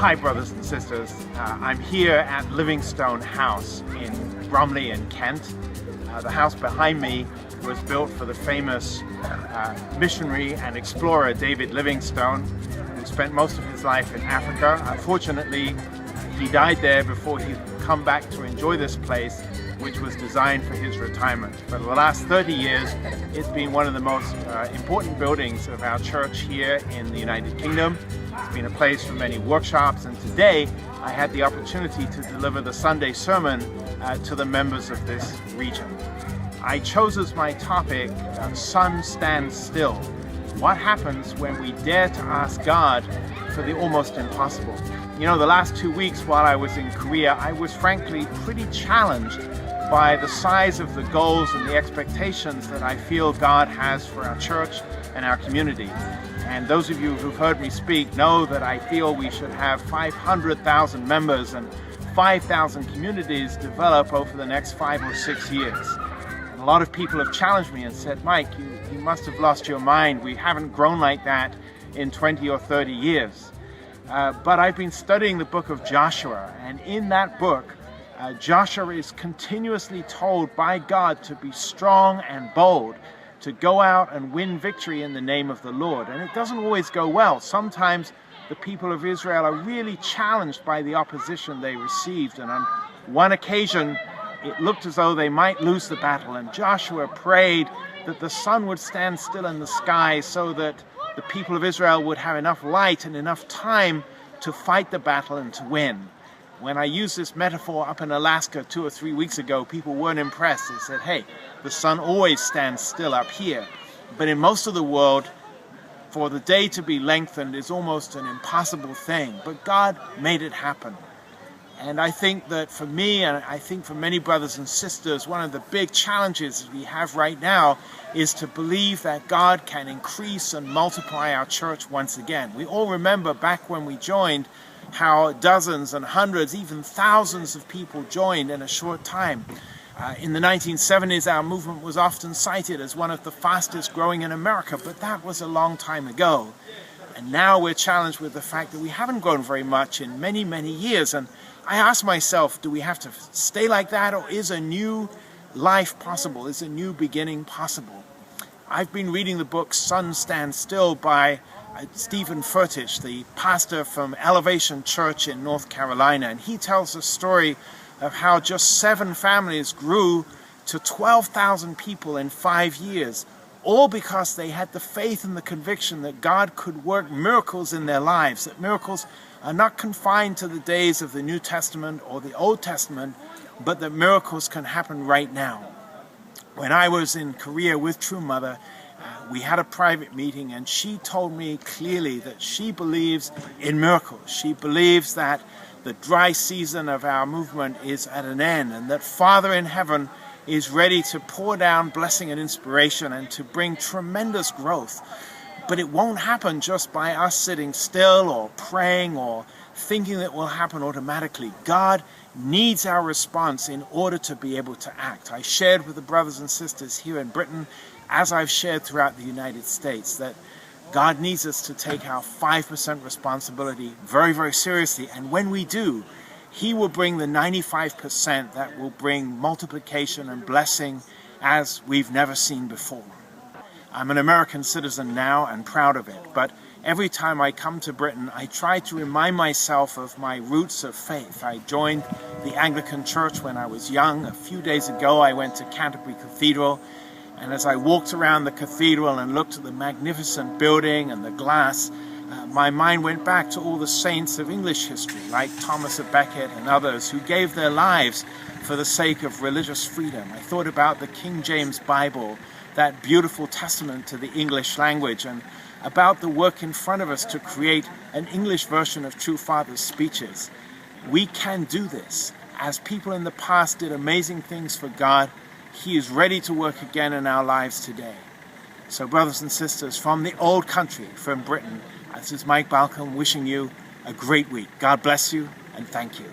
Hi brothers and sisters, I'm here at Livingstone House in Bromley in Kent. The house behind me was built for the famous missionary and explorer David Livingstone, who spent most of his life in Africa. Unfortunately, he died there before he could come back to enjoy this place, which was designed for his retirement. For the last 30 years, it's been one of the most important buildings of our church here in the United Kingdom. It's been a place for many workshops, and today I had the opportunity to deliver the Sunday sermon to the members of this region. I chose as my topic, Sun Stands Still. What happens when we dare to ask God for the almost impossible? You know, the last 2 weeks while I was in Korea, I was frankly pretty challenged by the size of the goals and the expectations that I feel God has for our church and our community. And those of you who've heard me speak know that I feel we should have 500,000 members and 5,000 communities develop over the next 5 or 6 years. And a lot of people have challenged me and said, Mike, you must have lost your mind. We haven't grown like that in 20 or 30 years. But I've been studying the book of Joshua, and in that book, Joshua is continuously told by God to be strong and bold, to go out and win victory in the name of the Lord. And it doesn't always go well. Sometimes the people of Israel are really challenged by the opposition they received. And on one occasion, it looked as though they might lose the battle. And Joshua prayed that the sun would stand still in the sky so that the people of Israel would have enough light and enough time to fight the battle and to win. When I used this metaphor up in Alaska 2 or 3 weeks ago, people weren't impressed. They said, hey, the sun always stands still up here. But in most of the world, for the day to be lengthened is almost an impossible thing. But God made it happen. And I think that for me, and I think for many brothers and sisters, one of the big challenges we have right now is to believe that God can increase and multiply our church once again. We all remember back when we joined how dozens and hundreds, even thousands of people joined in a short time. In the 1970s, our movement was often cited as one of the fastest growing in America, but that was a long time ago. And now we're challenged with the fact that we haven't grown very much in many, many years. And I ask myself, do we have to stay like that, or is a new life possible? Is a new beginning possible? I've been reading the book Sun Stands Still by Stephen Furtish, the pastor from Elevation Church in North Carolina, and he tells a story of how just 7 families grew to 12,000 people in 5 years, all because they had the faith and the conviction that God could work miracles in their lives, that miracles are not confined to the days of the New Testament or the Old Testament, but that miracles can happen right now. When I was in Korea with True Mother, we had a private meeting, and she told me clearly that she believes in miracles. She believes that the dry season of our movement is at an end, and that Father in heaven is ready to pour down blessing and inspiration and to bring tremendous growth. But it won't happen just by us sitting still or praying or thinking that will happen automatically. God needs our response in order to be able to act. I shared with the brothers and sisters here in Britain, as I've shared throughout the United States, that God needs us to take our 5% responsibility very, very seriously. And when we do, He will bring the 95% that will bring multiplication and blessing as we've never seen before. I'm an American citizen now and proud of it, but every time I come to Britain, I try to remind myself of my roots of faith. I joined the Anglican Church when I was young. A few days ago, I went to Canterbury Cathedral, and as I walked around the cathedral and looked at the magnificent building and the glass, my mind went back to all the saints of English history, like Thomas à Becket and others who gave their lives for the sake of religious freedom. I thought about the King James Bible, that beautiful testament to the English language, and about the work in front of us to create an English version of True Father's speeches. We can do this. As people in the past did amazing things for God, He is ready to work again in our lives today. So brothers and sisters, from the old country, from Britain, this is Mike Balcom wishing you a great week. God bless you, and thank you.